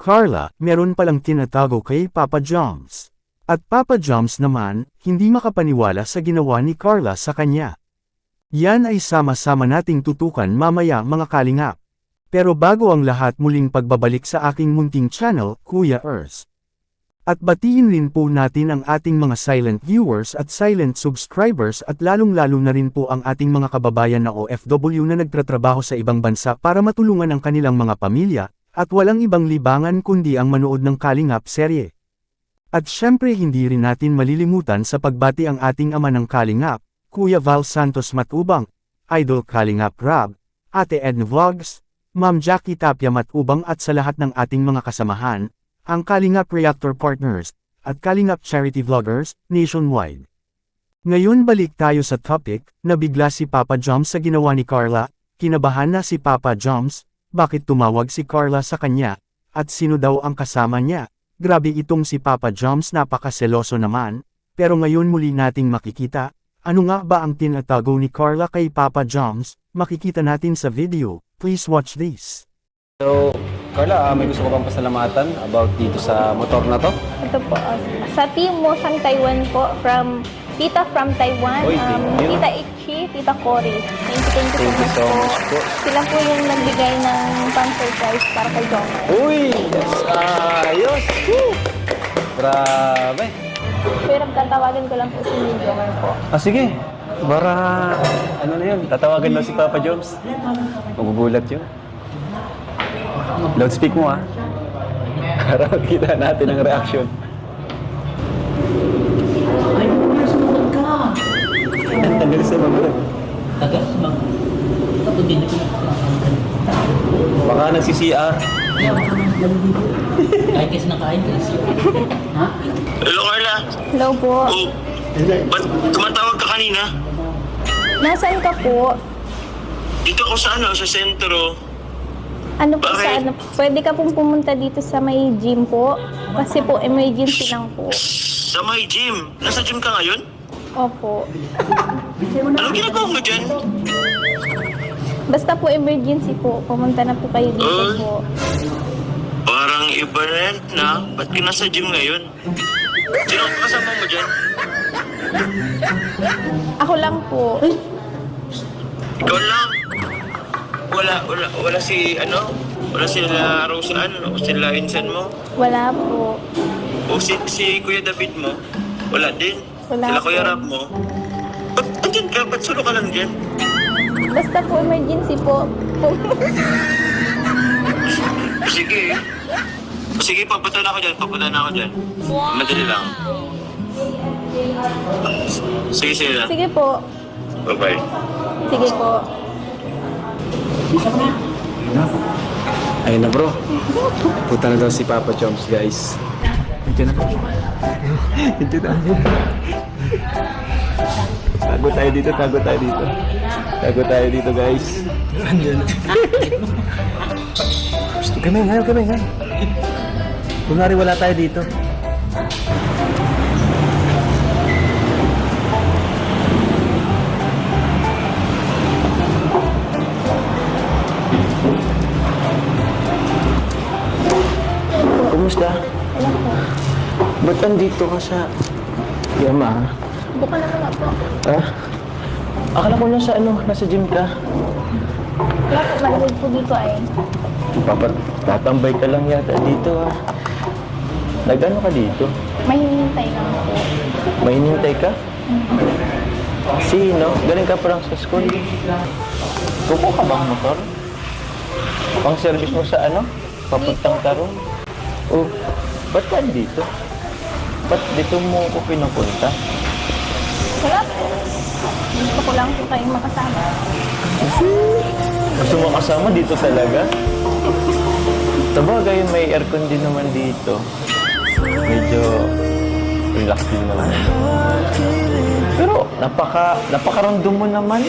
Carla, meron palang tinatago kay Papa Joms. At Papa Joms naman, hindi makapaniwala sa ginawa ni Carla sa kanya. Yan ay sama-sama nating tutukan mamaya mga kalingap. Pero bago ang lahat, muling pagbabalik sa aking munting channel, Kuya Earth. At batiin rin po natin ang ating mga silent viewers at silent subscribers at lalong-lalo na rin po ang ating mga kababayan na OFW na nagtatrabaho sa ibang bansa para matulungan ang kanilang mga pamilya, at walang ibang libangan kundi ang manood ng Kalingap serye. At syempre hindi rin natin malilimutan sa pagbati ang ating ama ng Kalingap, Kuya Val Santos Matubang, Idol Kalingap Rab, Ate Edna Vlogs, Ma'am Jackie Tapia Matubang at sa lahat ng ating mga kasamahan, ang Kalingap Reactor Partners, at Kalingap Charity Vloggers, nationwide. Ngayon balik tayo sa topic, nabigla si Papa Joms sa ginawa ni Carla, kinabahan na si Papa Joms, bakit tumawag si Carla sa kanya, at sino daw ang kasama niya. Grabe itong si Papa Joms, napakaseloso naman, pero ngayon muli nating makikita, ano nga ba ang tinatago ni Carla kay Papa Joms, makikita natin sa video, please watch this. So, Carla, may gusto ko bang pasalamatan about dito sa motor na to? Ito po, sa team mo sang Taiwan po, from Tita from Taiwan, Oy, thank you. Tita Ichi, Tita Cory. Thank you so much po. Sila po yung nagbigay ng pan-surprise para kay Jomar. Uy! Yes! Ayos! Woo! Grabe! Pero tatawagan ko lang po si Jomar po. Sige. Para, ano na yun, tatawagan daw si Papa Joms. Magugulat yun. Loudspeak mo para makita natin ang reaction. Ay, sumunod ka. Ang galis na magulat. Tagal, tapos din na Baka nagsi-CR. kahit kasi nakain kasi. Ha? Hello, Carla. Hello po. Oh, ba't tumatawag ka kanina? Nasaan ka po? Dito ako sa sa sentro. Ano po Bakit? sa ano? Pwede ka pong pumunta dito sa may gym po? Kasi po emergency lang po. Sa my gym. Nasa gym ka ngayon? Opo. Anong ginagawa mo dyan? Basta po emergency po. Pumunta na po kayo dito Oh. po. Parang iba rin na. Ba't ka nasa gym ngayon? Sino ang kasama mo dyan? Ako lang po. Ikaw lang. Wala si wala sila Roseanne o sila Insan mo Wala po. o si Kuya David mo. Wala din. Wala Sila Kuya po. Rab mo. Ba't andyan ka? Ba't solo ka lang dyan? Basta po emergency po. Sige. Sige, papunta na ako dyan. Madali lang. Sige lang. Sige po. Bye-bye. Sige po. Ayun na bro. Punta na daw si Papa Joms, guys. Ito na. Ito na. Tago tayo dito. Tago tayo dito, guys. Kami nga. Kunwari wala tayo dito. Kumusta? Ba't andito ka sa Yamaha? Buka na nga po. Ha? Akala ko nasa gym ka. Wala po, malamig po dito ay. Tatambay ka lang yata dito Nag-ano ka dito? May hinihintay lang po. May hinintay ka? Sino? Galing ka pa lang sa school. Kuko ka bang motor? Pang service mo sa papuntang Tarong? Oh, ba't ka dito? Ba't dito mo ko pinupunta? Wala po. Gusto ko lang po kayong makasama. Gusto mo kasama dito talaga? Sabagay, may aircon din naman dito. Medyo relax din naman. Pero napaka-random mo naman.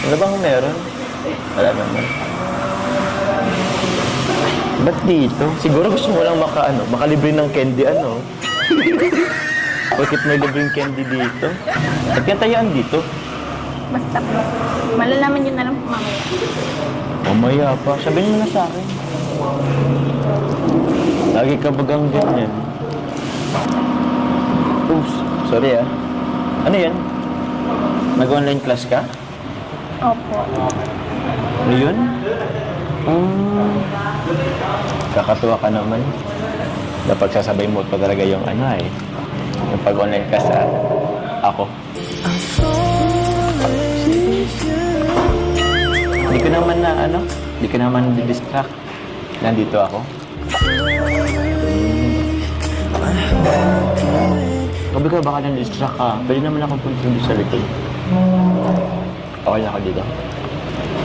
Ano bang meron? Wala naman. Ba't dito? Siguro gusto mo lang makalibre ng candy Bakit may libreng candy dito? At kaya tayaan dito? Basta po. Malalaman yun na lang po mamaya. Mamaya pa. Sabihin mo na sa akin. Lagi ka bagang ganyan. Oops, sorry ah. Ano yan? Nag-online class ka? Opo. Ano yun? Kakatuwa ka naman. Napagsasabay mo pa talaga yung ano eh. Yung pag-online class sa ako. Hindi ko naman na ano, hindi ko naman distract. Nandito ako. Sabi ko baka na-distract ka. Pwede naman ako punta dito sa likod. Okay lang ako dito.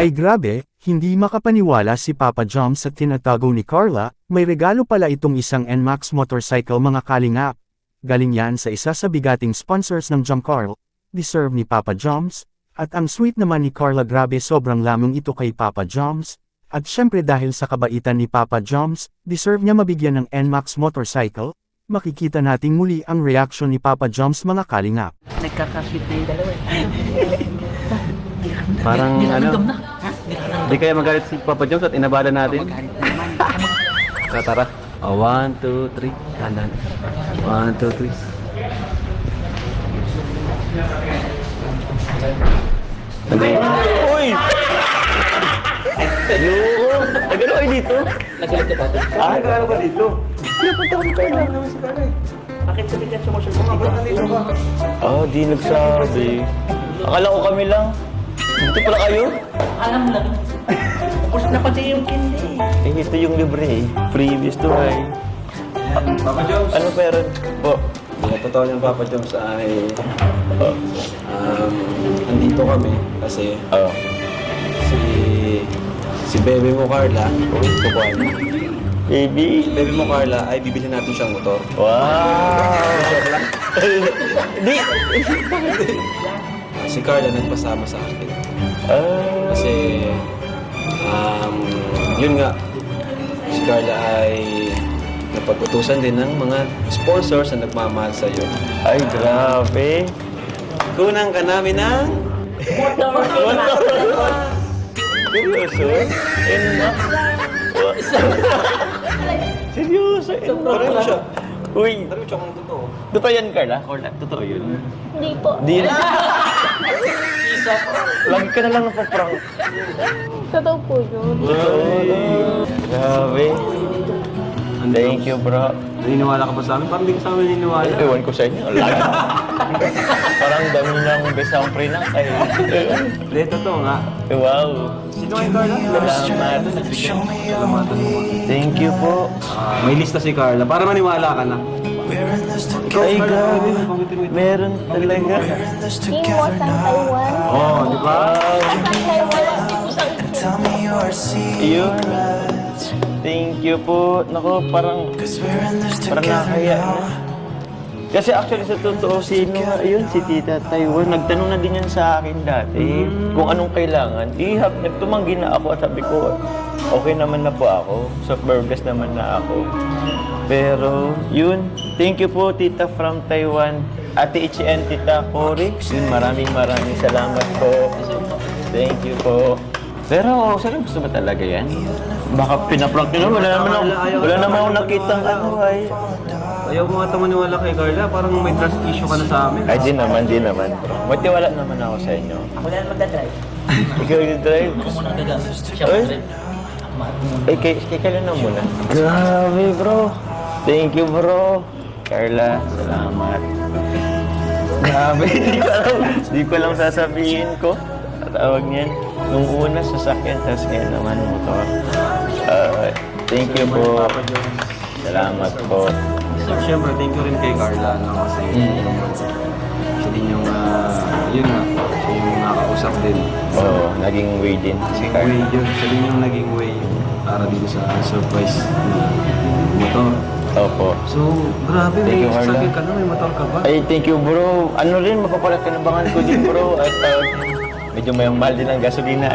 Ay grabe, hindi makapaniwala si Papa Joms sa tinatago ni Carla, may regalo pala itong isang NMAX motorcycle mga kalingap. Galing yan sa isa sa bigating sponsors ng Jump Carl, deserve ni Papa Joms, at ang sweet naman ni Carla grabe sobrang lamang ito kay Papa Joms, at syempre dahil sa kabaitan ni Papa Joms, deserve niya mabigyan ng NMAX motorcycle, makikita nating muli ang reaction ni Papa Joms mga kalingap. Nagkakashit na yung dalawa. Parang Nilaramdam ano, na. Ha? Nilaramdam. di kaya magalit si Papa Jones at inabala natin. Magalit na naman. Tara. 1, 2, 3. Tandaan. 1, 2, 3. Uy! Ayoko! Nagano kayo dito? Nagalit ka ba? Ah, nagano ka dito? Bakit sabi ka sumusunod ka? Ah, di nagsabi. Akala ko kami lang. Dito pala kayo? Alam mo lang. Tapos na pati yung kindi. Eh, ito yung libre eh. Freebies to ay. Papa Jones. Ano meron? Po. Yung totoo niyang Papa Jones ay nandito kami kasi Oh. si bebe mo Carla, Kukuha niya. Baby. bebe mo Carla ay bibili natin siyang motor. Wow! Di! Si Carla nagpasama sa akin. Ah. Kasi yun nga, si Carla ay napag-utusan din ng mga sponsors na nagmamahal sa iyo. Ay, grabe. Kunang ka namin ng Seryoso? Enak. Seryoso? Parang siya. Uy, Sabi siya kung totoo. totoo yan, Carla? Carla, totoo yun? Hindi po. Di na. Lagi ka na lang napaprank. Totoo po yun. Grabe. Thank you, bro. Naniniwala ka ba sa amin? Parang hindi ka sa amin naniniwala. Ewan ko sa inyo. Lagi. Parang dami ng besang pre na kayo. Hindi, totoo nga. Wow. Sino kayo, Carla? Salamat. Salamatan mo. Thank you po. May lista si Carla. Para maniwala ka na. Ay, grabe. Meron talaga. King Wasang Taiwan. Oh, di ba? Wasang Taiwan. Yun. Thank you po. Naku, parang nakakaya na. Kasi actually sa totoo, sino nga yun? Si Tita Taiwan. Nagtanong na din yan sa akin dati kung anong kailangan. Nagtumanggi na ako at sabi ko, okay naman na po ako. Soft-burgers naman na ako. Pero, yun. Thank you po, Tita from Taiwan. Ate Ichien, Tita Cory. Yun, maraming salamat po. Thank you po. Pero, seryoso ba talaga yan? Baka pinaprank nyo naman. Wala naman akong nakitang ano ay. Ayaw mo ata maniwala kay Carla. Parang may trust issue ka na sa amin. Ay, di naman. Matiwala naman ako sa inyo. Ako na magdadrive. Ikaw yung drive. Ako muna gagamit. Siya Ay. mag-drive. Eh, kay kailan na muna? Grabe, bro. Thank you, bro. Carla, salamat. Grabe, di ko lang sasabihin ko. Tawag niyan. Nung una, sasakyan, tapos ngayon naman, motor. Thank you po. Salamat po. Siyempre, thank you rin kay Carla. No? Kasi siya din yung, yun nga, siya yung nakausap din. Oo, naging way din si Way Carla. yun. Siya din yung naging way para dito sa surprise na motor. Opo. So, grabe, Thank you, may Carla. sasakyan ka na, may motor ka ba? Ay, thank you, bro. Ano rin, mapapalakinabangan ko din, bro. At medyo may mahal din ang gasolina.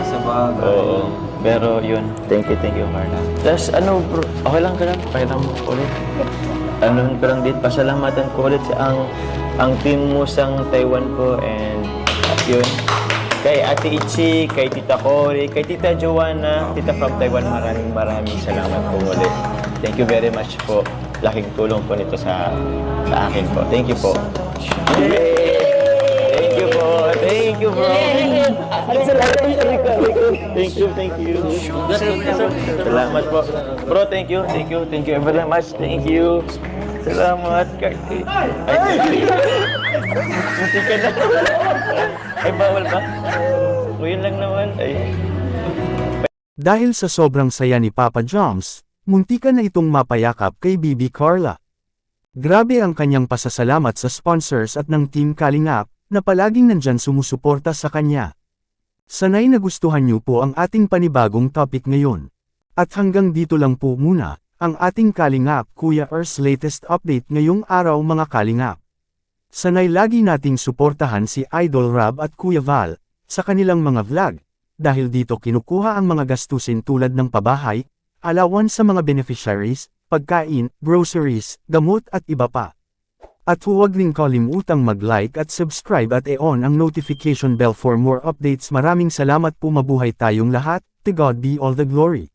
Sa bagay. Oo. Pero yun, thank you, Carla. Tapos ano bro, okay lang ka lang? Pakita mo ulit. Ano ko lang din, pasalamatan ko ulit sa ang team mo sang Taiwan po and yun. Kay Ate Ichi, kay Tita Cory, kay Tita Joanna, Tita from Taiwan, maraming salamat po ulit. Thank you very much po. Laking tulong po nito sa akin po. Thank you po. Yay! Thank you po. Thank you, bro. Thank you. Salamat po. Bro, thank you very much. Thank you. Salamat, Kati. Munti ka na. Ay, bawal ba? O, yun lang naman. Ay. Dahil sa sobrang saya ni Papa Joms, muntikan na itong mapayakap kay Bibi Carla. Grabe ang kanyang pasasalamat sa sponsors at ng Team Kalingap, na palaging nandyan sumusuporta sa kanya. Sanay na gustuhan niyo po ang ating panibagong topic ngayon. At hanggang dito lang po muna, ang ating Kalingap Kuya Ers latest update ngayong araw mga Kalingap. Sanay lagi nating suportahan si Idol Rab at Kuya Val, sa kanilang mga vlog, dahil dito kinukuha ang mga gastusin tulad ng pabahay, allowance sa mga beneficiaries, pagkain, groceries, gamot at iba pa. At huwag rin kalimutang mag-like at subscribe at i-on ang notification bell for more updates. Maraming salamat po, mabuhay tayong lahat, to God be all the glory.